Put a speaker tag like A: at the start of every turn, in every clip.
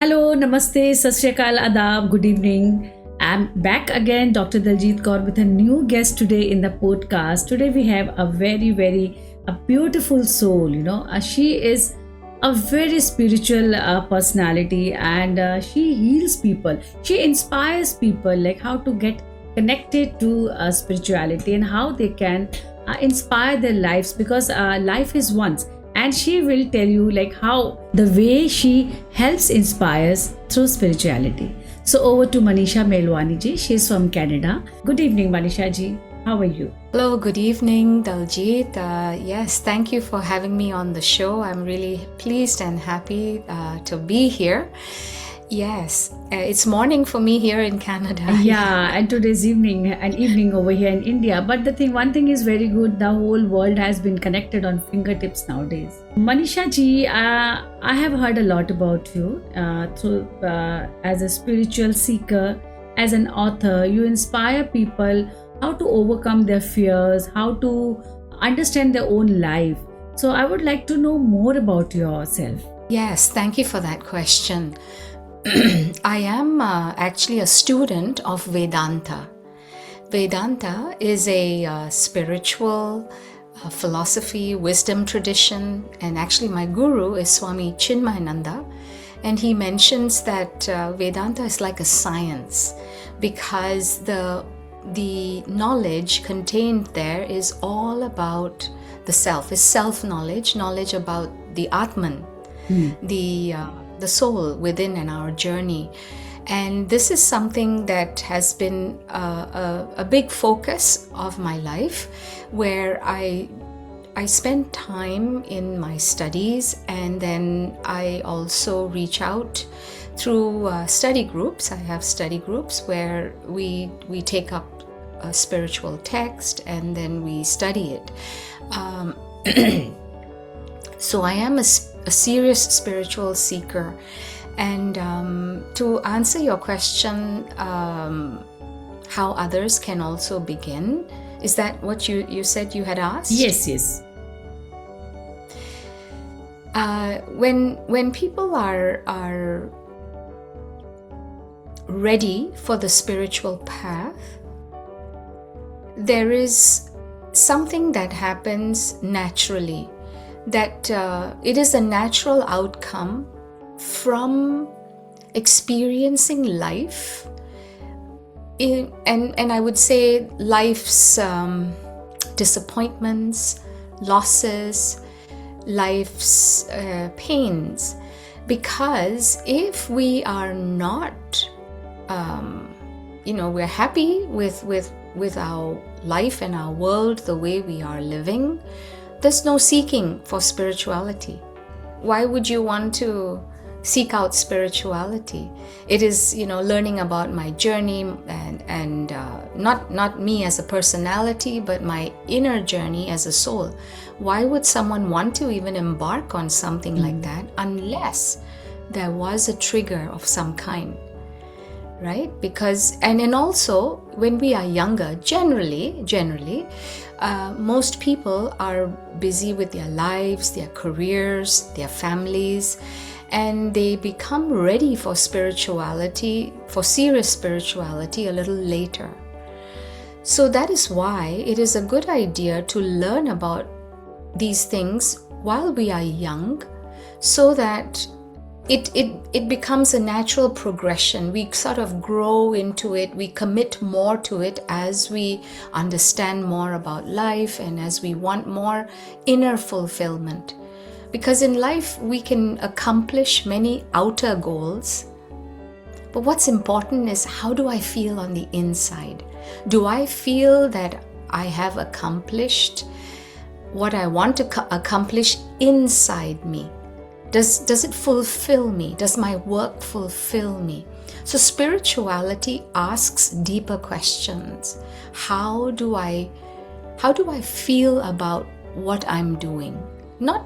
A: Hello, Namaste, Sat Shri Akal, Adab, good evening. I'm back again, Dr. Daljeet Kaur, with a new guest today in the podcast. Today we have a a beautiful soul. She is a very spiritual personality, and she heals people. She inspires people like how to get connected to spirituality and how they can inspire their lives because life is once, and she will tell you like how the way she helps inspires through spirituality. So over to Manisha Melwani ji. She's from Canada. Good evening, Manisha ji. How are you?
B: Hello, good evening, Daljeet. Yes, thank you for having me on the show. I'm really pleased and happy to be here. Yes, it's morning for me here in Canada.
A: Yeah, and today's evening over here in India. But one thing is very good. The whole world has been connected on fingertips nowadays. Manisha ji, I have heard a lot about you. As a spiritual seeker, as an author, you inspire people how to overcome their fears, how to understand their own life. So I would like to know more about yourself.
B: Yes, thank you for that question. I am actually a student of Vedanta. Vedanta is a spiritual philosophy, wisdom tradition, and actually my guru is Swami Chinmayananda, and he mentions that Vedanta is like a science because the knowledge contained there is all about the self, is self-knowledge, knowledge about the Atman, the soul within and our journey. And this is something that has been a big focus of my life, where I spend time in my studies, and then I also reach out through study groups. I have study groups where we take up a spiritual text and then we study it. So I am a serious spiritual seeker. And to answer your question, how others can also begin, is that what you said you had asked?
A: Yes.
B: When people are ready for the spiritual path, there is something that happens naturally, that it is a natural outcome from experiencing life, and I would say life's disappointments, losses, life's pains. Because if we are not, we're happy with our life and our world the way we are living, there's no seeking for spirituality. Why would you want to seek out spirituality? It is, learning about my journey and not me as a personality, but my inner journey as a soul. Why would someone want to even embark on something like that unless there was a trigger of some kind? Right? Because, and also when we are younger, generally, most people are busy with their lives, their careers, their families, and they become ready for spirituality, for serious spirituality, a little later. So that is why it is a good idea to learn about these things while we are young, so that it becomes a natural progression. We sort of grow into it, we commit more to it as we understand more about life and as we want more inner fulfillment. Because in life we can accomplish many outer goals, but what's important is, how do I feel on the inside? Do I feel that I have accomplished what I want to accomplish inside me? Does it fulfill me? Does my work fulfill me? So spirituality asks deeper questions. How do I feel about what I'm doing? Not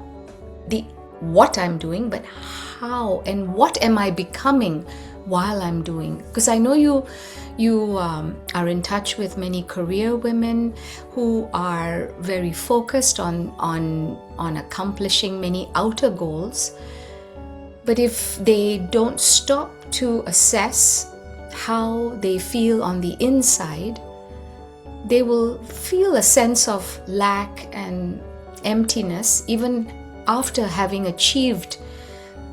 B: what I'm doing, but how and what am I becoming while I'm doing? Because I know you are in touch with many career women who are very focused on accomplishing many outer goals, But if they don't stop to assess how they feel on the inside, they will feel a sense of lack and emptiness even after having achieved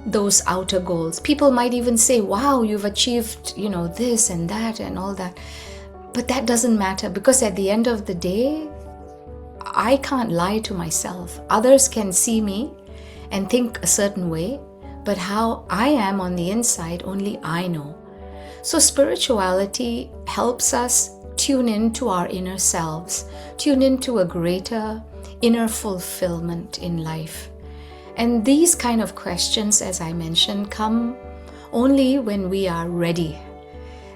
B: those outer goals. People might even say, wow, you've achieved, this and that and all that. But that doesn't matter, because at the end of the day, I can't lie to myself. Others can see me and think a certain way, but how I am on the inside, only I know. So spirituality helps us tune into our inner selves, tune into a greater inner fulfillment in life. And these kind of questions, as I mentioned, come only when we are ready.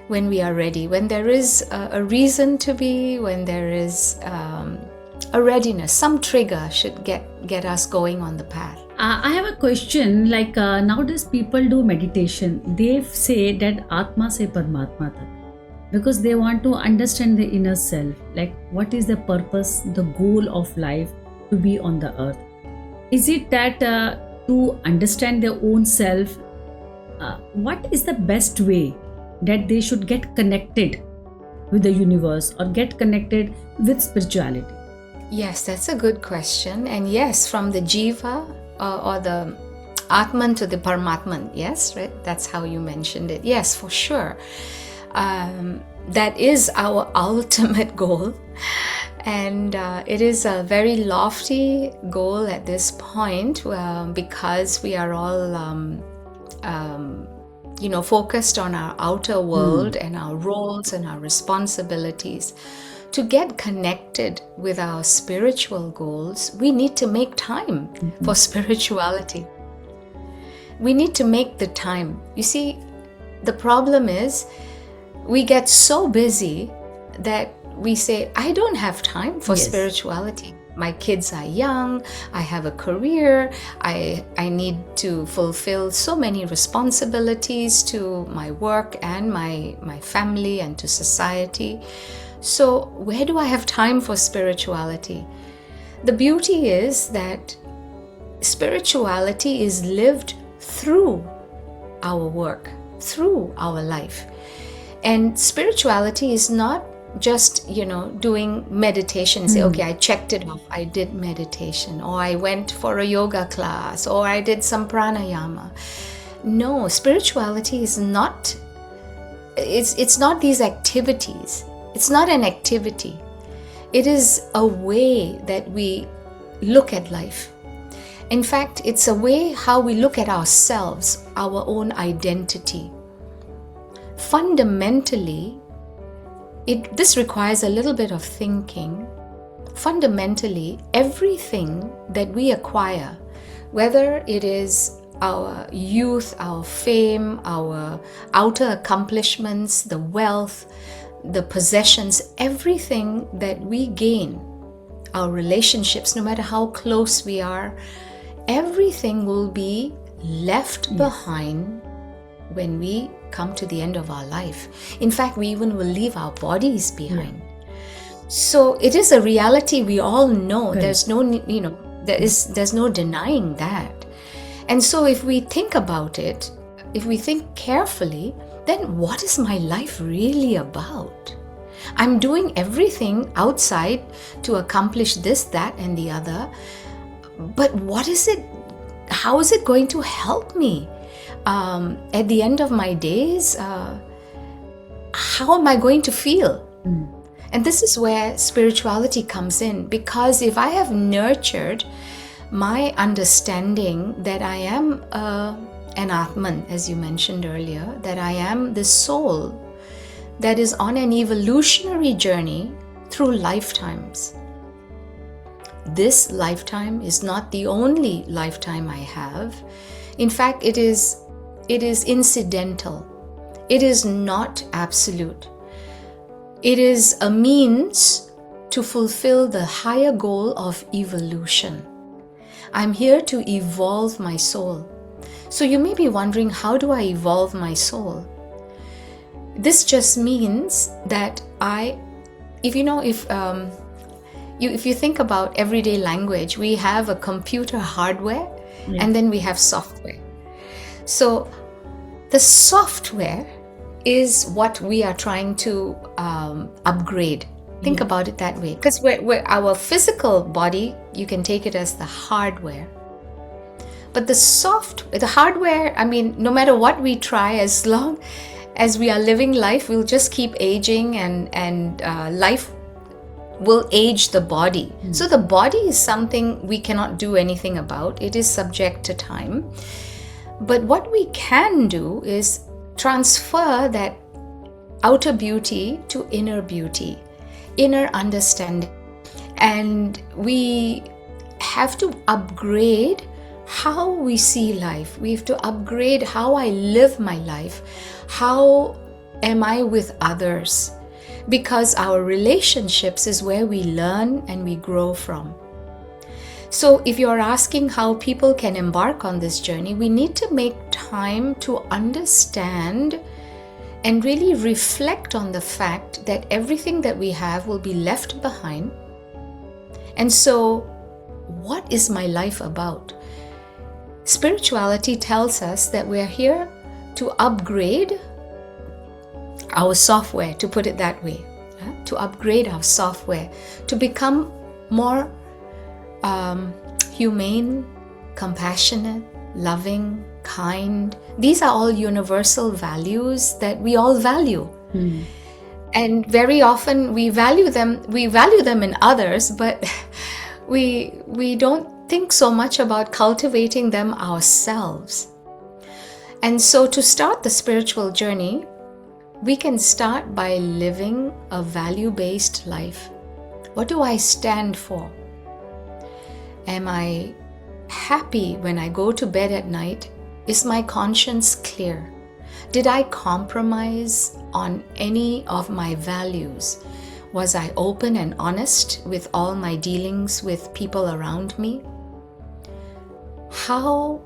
B: When we are ready, when there is a reason to be, when there is a readiness, some trigger should get us going on the path.
A: I have a question. Like nowadays, people do meditation. They say that Atma se Paramatma tak, because they want to understand the inner self. Like, what is the purpose, the goal of life to be on the earth? Is it that to understand their own self? What is the best way that they should get connected with the universe or get connected with spirituality?
B: Yes, that's a good question. And yes, from the Jiva or the Atman to the Paramatman, yes, right? That's how you mentioned it. Yes, for sure. That is our ultimate goal. And it is a very lofty goal at this point because we are all focused on our outer world and our roles and our responsibilities. To get connected with our spiritual goals, we need to make time for spirituality. We need to make the time. You see, the problem is we get so busy that we say, I don't have time for spirituality. My kids are young, I have a career, I need to fulfill so many responsibilities to my work and my family and to society. So where do I have time for spirituality? The beauty is that spirituality is lived through our work, through our life. And spirituality is not just, doing meditation, say, okay, I checked it off, I did meditation, or I went for a yoga class, or I did some pranayama. No, spirituality is not, it's not these activities. It's not an activity. It is a way that we look at life. In fact, it's a way how we look at ourselves, our own identity. Fundamentally, this requires a little bit of thinking. Fundamentally, everything that we acquire, whether it is our youth, our fame, our outer accomplishments, the wealth, the possessions, everything that we gain, our relationships, no matter how close we are, everything will be left behind when we come to the end of our life. In fact, we even will leave our bodies behind. So it is a reality we all know. Right. There's no, there's no denying that. And so if we think about it, if we think carefully, then what is my life really about? I'm doing everything outside to accomplish this, that, and the other. But what is it? How is it going to help me? At the end of my days, how am I going to feel? And this is where spirituality comes in, because if I have nurtured my understanding that I am an Atman, as you mentioned earlier, that I am the soul that is on an evolutionary journey through lifetimes. This lifetime is not the only lifetime I have. In fact, it is incidental. It is not absolute. It is a means to fulfill the higher goal of evolution. I'm here to evolve my soul. So you may be wondering, how do I evolve my soul? This just means that if you think about everyday language, we have a computer hardware and then we have software. So the software is what we are trying to upgrade. Think about it that way. Because we're our physical body, you can take it as the hardware. But the hardware, I mean, no matter what we try, as long as we are living life, we'll just keep aging, and life will age the body. So the body is something we cannot do anything about. It is subject to time. But what we can do is transfer that outer beauty to inner beauty, inner understanding. And we have to upgrade how we see life. We have to upgrade how I live my life. How am I with others? Because our relationships is where we learn and we grow from. So if you're asking how people can embark on this journey, we need to make time to understand and really reflect on the fact that everything that we have will be left behind. And so, what is my life about? Spirituality tells us that we're here to upgrade our software, to put it that way, to upgrade our software, to become more humane, compassionate, loving, kind. These are all universal values that we all value. And very often we value them in others, but we don't think so much about cultivating them ourselves. And so to start the spiritual journey, we can start by living a value-based life. What do I stand for? Am I happy when I go to bed at night? Is my conscience clear? Did I compromise on any of my values? Was I open and honest with all my dealings with people around me? How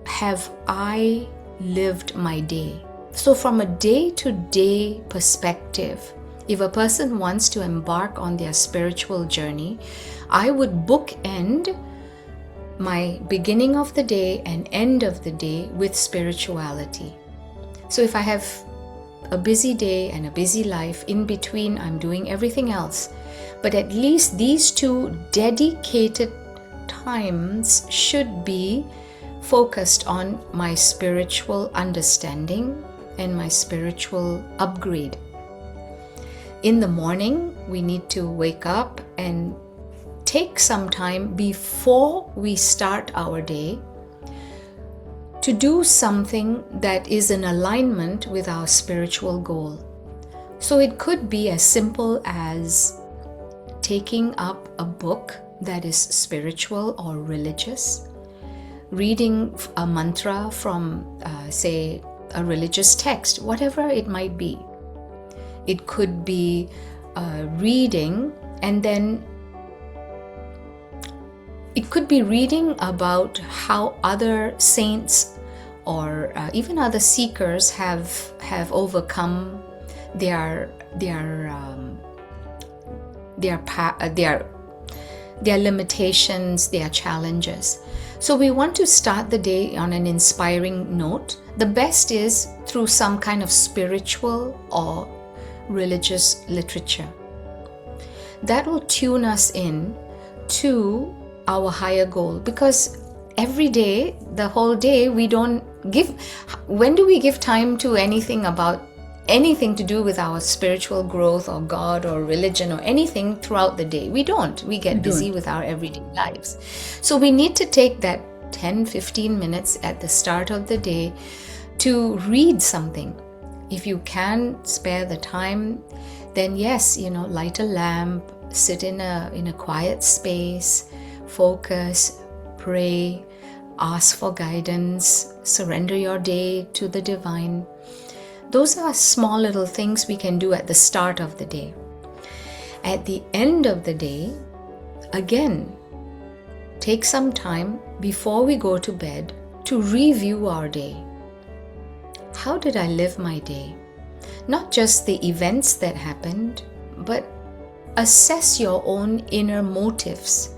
B: have I lived my day? So from a day-to-day perspective, if a person wants to embark on their spiritual journey, I would bookend my beginning of the day and end of the day with spirituality. So if I have a busy day and a busy life, in between I'm doing everything else, but at least these two dedicated times should be focused on my spiritual understanding and my spiritual upgrade. In the morning, we need to wake up and take some time before we start our day to do something that is in alignment with our spiritual goal. So it could be as simple as taking up a book that is spiritual or religious, reading a mantra from, say, a religious text, whatever it might be. It could be reading, and then it could be reading about how other saints or even other seekers have overcome their limitations, their challenges. So we want to start the day on an inspiring note. The best is through some kind of spiritual or religious literature. That will tune us in to our higher goal, because every day, the whole day, we don't give. When do we give time to anything to do with our spiritual growth or God or religion or anything throughout the day? We don't. We get busy with our everyday lives. So we need to take that 10-15 minutes at the start of the day to read something. If you can spare the time, then yes, light a lamp, sit in a quiet space, focus, pray, ask for guidance, surrender your day to the divine. Those are small little things we can do at the start of the day. At the end of the day, again, take some time before we go to bed to review our day. How did I live my day? Not just the events that happened, but assess your own inner motives.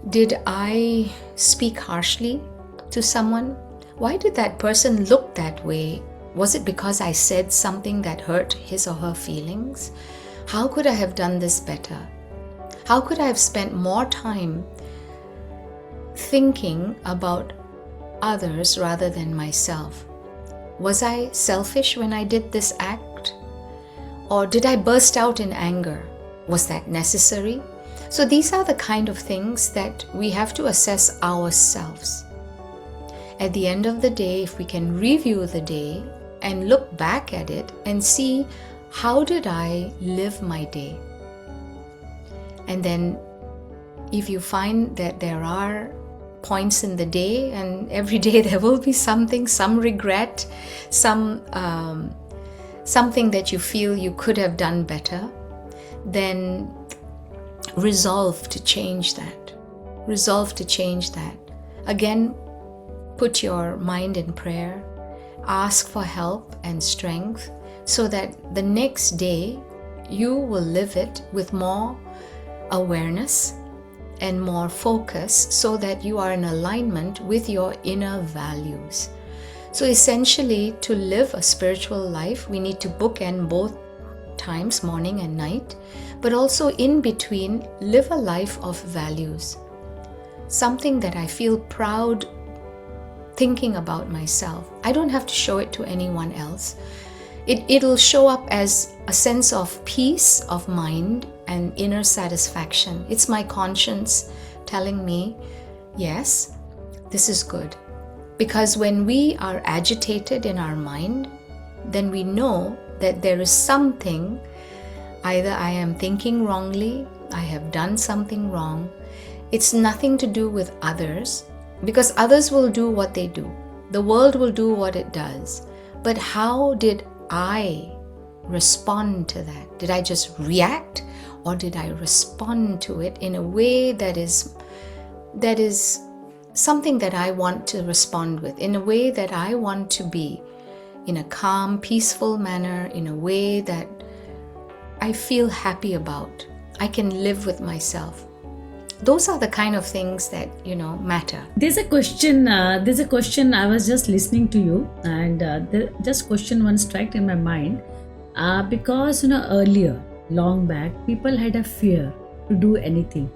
B: Did I speak harshly to someone? why did that person look that way? Was it because I said something that hurt his or her feelings? How could I have done this better? How could I have spent more time thinking about others rather than myself? Was I selfish when I did this act? Or did I burst out in anger? Was that necessary? So these are the kind of things that we have to assess ourselves. At the end of the day, if we can review the day and look back at it and see, how did I live my day? And then if you find that there are points in the day, and every day there will be something, some regret, something that you feel you could have done better, then resolve to change that. Resolve to change that. Again, put your mind in prayer, ask for help and strength so that the next day you will live it with more awareness and more focus, so that you are in alignment with your inner values. So essentially, to live a spiritual life, we need to bookend both times, morning and night, but also in between, live a life of values. Something that I feel proud thinking about myself. I don't have to show it to anyone else. It'll show up as a sense of peace of mind and inner satisfaction. It's my conscience telling me, yes, this is good. Because when we are agitated in our mind, then we know that there is something, either I am thinking wrongly, I have done something wrong. It's nothing to do with others, because others will do what they do. The world will do what it does. But how did I respond to that? Did I just react, or did I respond to it in a way that is something that I want to respond with, in a way that I want to be, in a calm, peaceful manner, in a way that I feel happy about, I can live with myself? Those are the kind of things that, matter.
A: There's a question I was just listening to you, and just question one struck in my mind, because earlier, long back, people had a fear to do anything.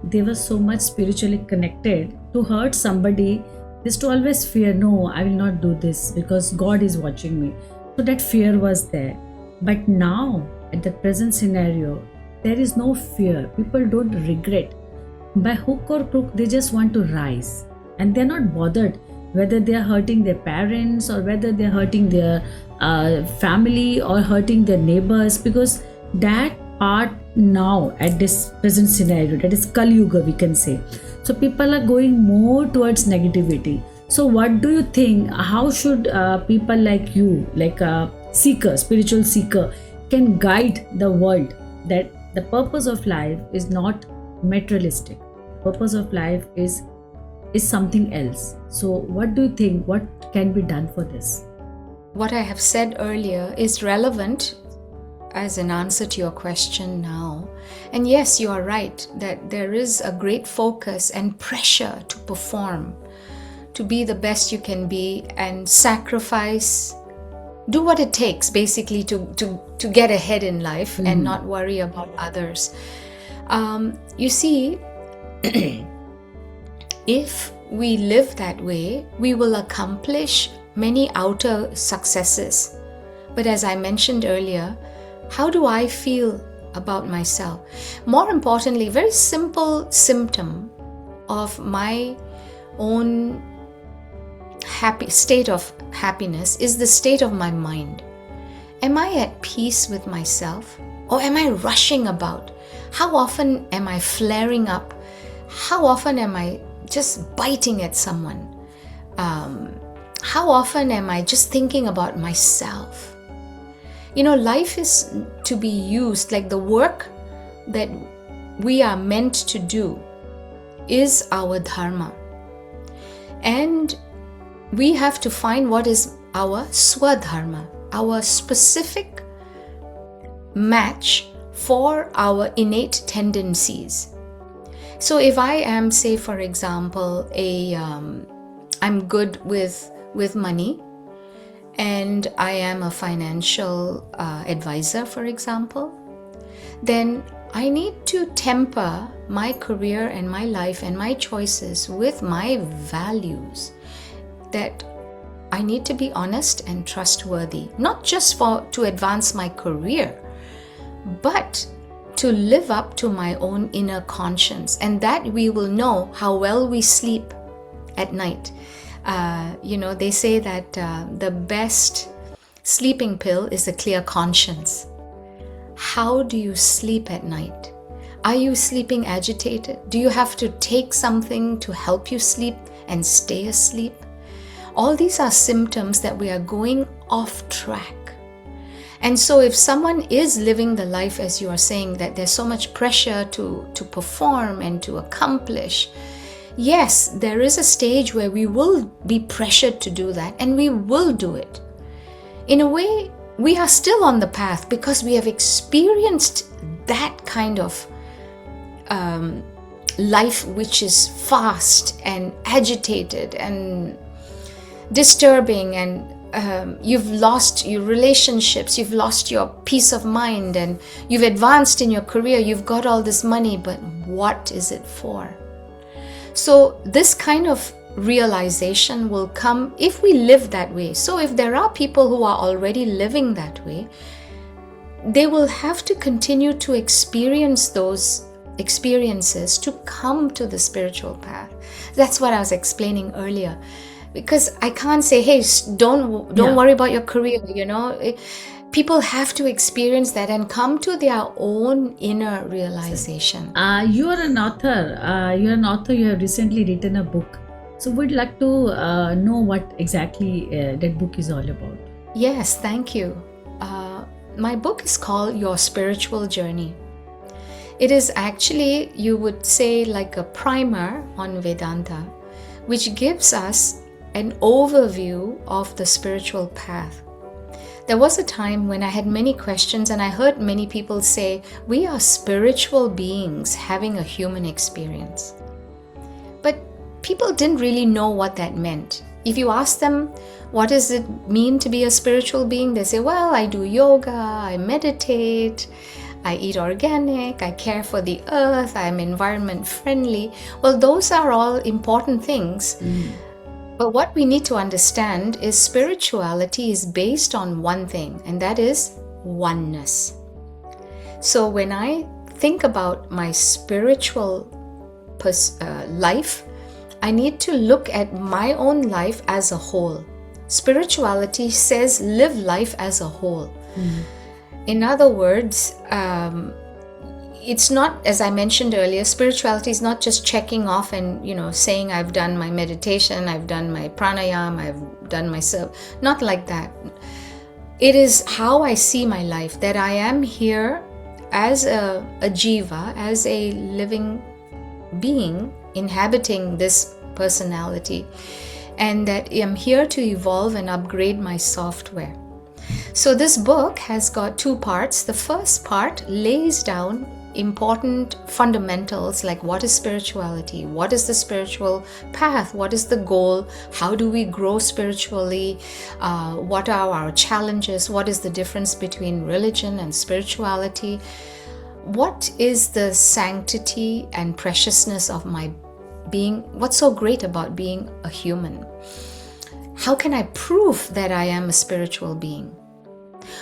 A: They were so much spiritually connected. To hurt somebody, they used to always fear, no, I will not do this because God is watching me. So that fear was there. But now, at the present scenario, there is no fear. People don't regret. By hook or crook, they just want to rise. And they're not bothered whether they're hurting their parents or whether they're hurting their family or hurting their neighbors, because that part now at this present scenario, that is Kali Yuga, we can say. So people are going more towards negativity. So what do you think? How should people like you, like a seeker, spiritual seeker, can guide the world that the purpose of life is not materialistic? Purpose of life is something else. So what do you think? What can be done for this?
B: What I have said earlier is relevant as an answer to your question now. And yes, you are right that there is a great focus and pressure to perform, to be the best you can be, and sacrifice, do what it takes basically to get ahead in life and not worry about others. You see, if we live that way, we will accomplish many outer successes. But as I mentioned earlier, how do I feel about myself? More importantly, very simple symptom of my own state of happiness is the state of my mind. Am I at peace with myself, or am I rushing about? How often am I flaring up? How often am I just biting at someone? How often am I just thinking about myself? Life is to be used, like the work that we are meant to do is our dharma. And we have to find what is our swadharma, our specific match for our innate tendencies. So if I am, say for example, I'm good with money, and I am a financial advisor, for example, then I need to temper my career and my life and my choices with my values, that I need to be honest and trustworthy, not just to advance my career, but to live up to my own inner conscience. And that we will know how well we sleep at night. They say that the best sleeping pill is a clear conscience. How do you sleep at night? Are you sleeping agitated? Do you have to take something to help you sleep and stay asleep? All these are symptoms that we are going off track. And so if someone is living the life, as you are saying, that there's so much pressure to perform and to accomplish, yes, there is a stage where we will be pressured to do that, and we will do it. In a way, we are still on the path because we have experienced that kind of life which is fast and agitated and disturbing, and you've lost your relationships, you've lost your peace of mind, and you've advanced in your career, you've got all this money, but what is it for? So this kind of realization will come if we live that way. So if there are people who are already living that way, they will have to continue to experience those experiences to come to the spiritual path. That's what I was explaining earlier. Because I can't say, hey, don't worry about your career, People have to experience that and come to their own inner realization.
A: You are an author. You have recently written a book. So we'd like to know what exactly that book is all about.
B: Yes, thank you. My book is called Your Spiritual Journey. It is actually, you would say, like a primer on Vedanta, which gives us an overview of the spiritual path. There was a time when I had many questions, and I heard many people say, we are spiritual beings having a human experience. But people didn't really know what that meant. If you ask them, what does it mean to be a spiritual being? They say, well, I do yoga, I meditate, I eat organic, I care for the earth, I'm environment friendly. Well, those are all important things. But what we need to understand is spirituality is based on one thing, and that is oneness. So when I think about my spiritual life, I need to look at my own life as a whole. Spirituality says live life as a whole. In other words, it's not, as I mentioned earlier, spirituality is not just checking off and, saying I've done my meditation, I've done my pranayama, I've done my not like that. It is how I see my life, that I am here as a jiva, as a living being inhabiting this personality, and that I'm here to evolve and upgrade my software. So this book has got two parts. The first part lays down important fundamentals like what is spirituality, what is the spiritual path, what is the goal, how do we grow spiritually, what are our challenges, what is the difference between religion and spirituality, what is the sanctity and preciousness of my being, what's so great about being a human, how can I prove that I am a spiritual being,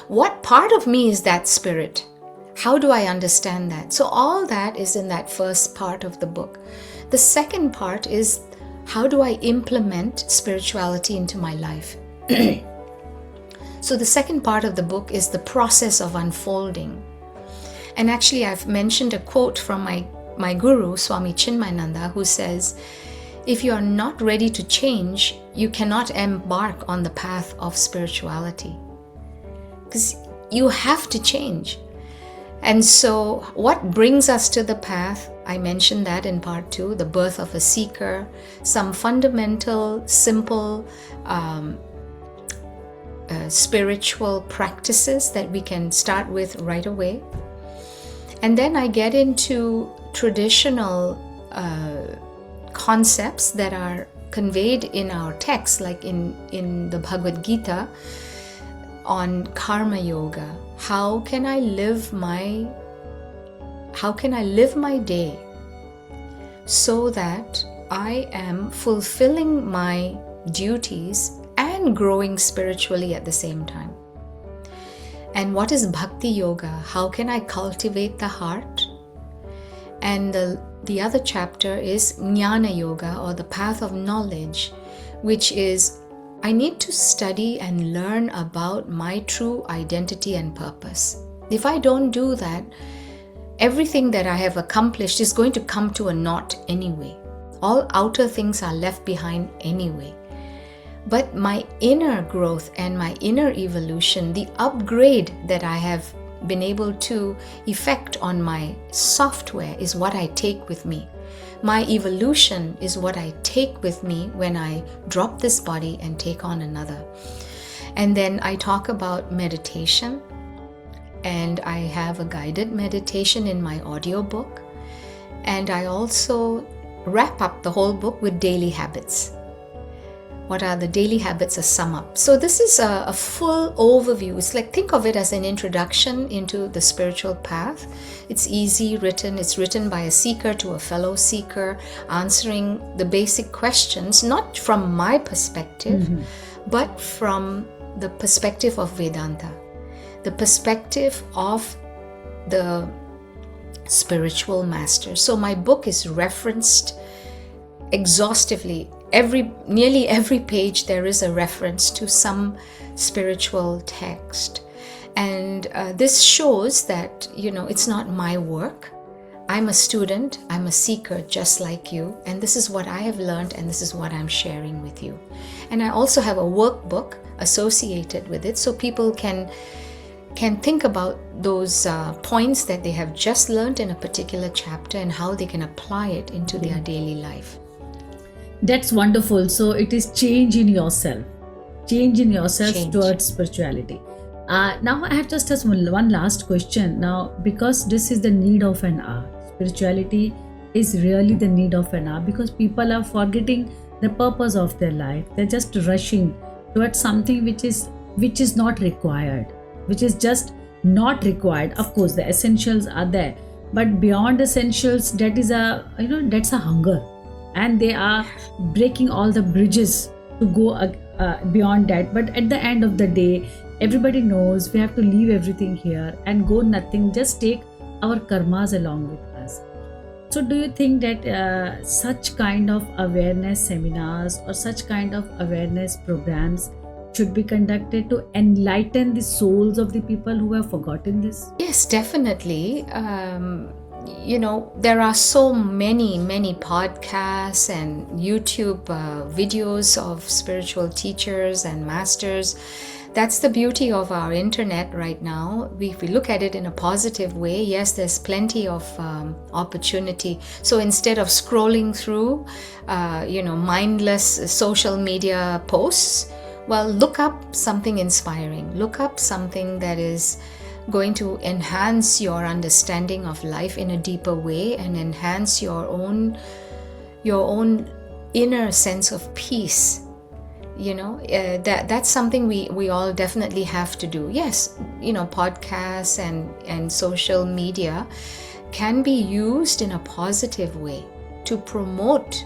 B: what part of me is that spirit? How do I understand that? So all that is in that first part of the book. The second part is, how do I implement spirituality into my life? So the second part of the book is the process of unfolding. And actually I've mentioned a quote from my guru, Swami Chinmayananda, who says, if you are not ready to change, you cannot embark on the path of spirituality. Because you have to change. And so what brings us to the path, I mentioned that in part 2, the birth of a seeker, some fundamental, simple spiritual practices that we can start with right away. And then I get into traditional concepts that are conveyed in our text, like in the Bhagavad Gita, on karma yoga. How can I live my day so that I am fulfilling my duties and growing spiritually at the same time? And what is bhakti yoga? How can I cultivate the heart? And the other chapter is jnana yoga, or the path of knowledge, which is I need to study and learn about my true identity and purpose. If I don't do that, everything that I have accomplished is going to come to a naught anyway. All outer things are left behind anyway. But my inner growth and my inner evolution, the upgrade that I have been able to effect on my software, is what I take with me. My evolution is what I take with me when I drop this body and take on another. And then I talk about meditation, and I have a guided meditation in my audiobook. And I also wrap up the whole book with daily habits. What are the daily habits? A sum up. So this is a full overview. It's like, think of it as an introduction into the spiritual path. It's easy written. It's written by a seeker to a fellow seeker, answering the basic questions, not from my perspective, but from the perspective of Vedanta, the perspective of the spiritual master. So my book is referenced exhaustively. Nearly every page there is a reference to some spiritual text. And this shows that, it's not my work. I'm a student, I'm a seeker just like you, and this is what I have learned, and this is what I'm sharing with you. And I also have a workbook associated with it, so people can think about those points that they have just learned in a particular chapter and how they can apply it into their daily life.
A: That's wonderful. So it is change in yourself towards spirituality. Now I have just asked one last question. Now, because this is the need of an hour, spirituality is really the need of an hour, because people are forgetting the purpose of their life. They're just rushing towards something which is not required, which is just not required. Of course, the essentials are there, but beyond essentials, that is that's a hunger. And they are breaking all the bridges to go beyond that. But at the end of the day, everybody knows we have to leave everything here and go nothing, just take our karmas along with us. So do you think that such kind of awareness seminars or such kind of awareness programs should be conducted to enlighten the souls of the people who have forgotten this?
B: Yes, definitely. There are so many podcasts and YouTube videos of spiritual teachers and masters. That's the beauty of our internet right now. If we look at it in a positive way, yes, there's plenty of opportunity. So instead of scrolling through, mindless social media posts, well, look up something inspiring. Look up something that is going to enhance your understanding of life in a deeper way and enhance your own inner sense of peace. That's something we all definitely have to do. Yes, podcasts and social media can be used in a positive way to promote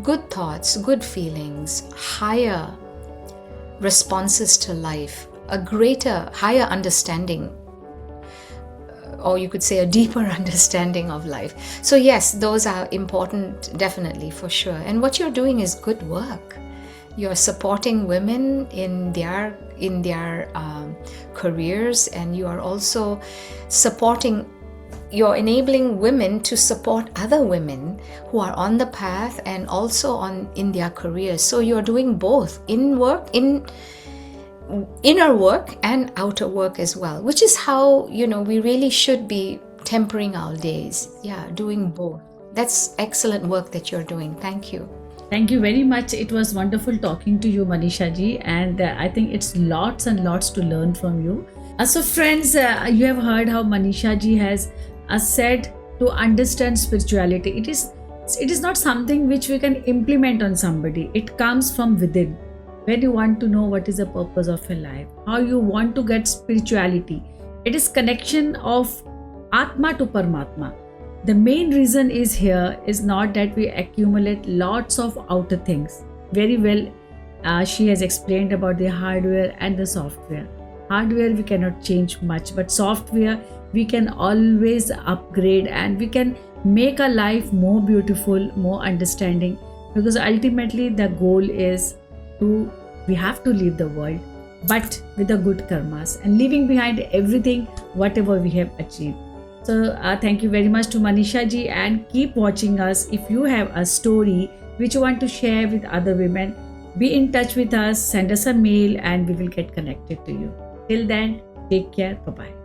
B: good thoughts, good feelings, higher responses to life, a higher understanding, or you could say a deeper understanding of life. So yes, those are important, definitely, for sure. And what you're doing is good work. You're supporting women in their careers, and you are also you're enabling women to support other women who are on the path and also in their careers. So you're doing both inner work and outer work as well, which is how we really should be tempering our days. Doing both. That's excellent work that you're doing. Thank you.
A: Thank you very much. It was wonderful talking to you, Manisha ji, and I think it's lots and lots to learn from you. So friends, you have heard how Manisha ji has said to understand spirituality. It is it is not something which we can implement on somebody. It comes from within. When you want to know what is the purpose of your life, how you want to get spirituality, it is connection of Atma to Paramatma. The main reason is here is not that we accumulate lots of outer things. Very well, she has explained about the hardware and the software. Hardware we cannot change much, but software we can always upgrade, and we can make our life more beautiful, more understanding, because ultimately the goal is we have to leave the world, but with the good karmas and leaving behind everything whatever we have achieved. So thank you very much to Manisha ji, and keep watching us. If you have a story which you want to share with other women, be in touch with us, send us a mail, and we will get connected to you. Till then, take care. Bye bye.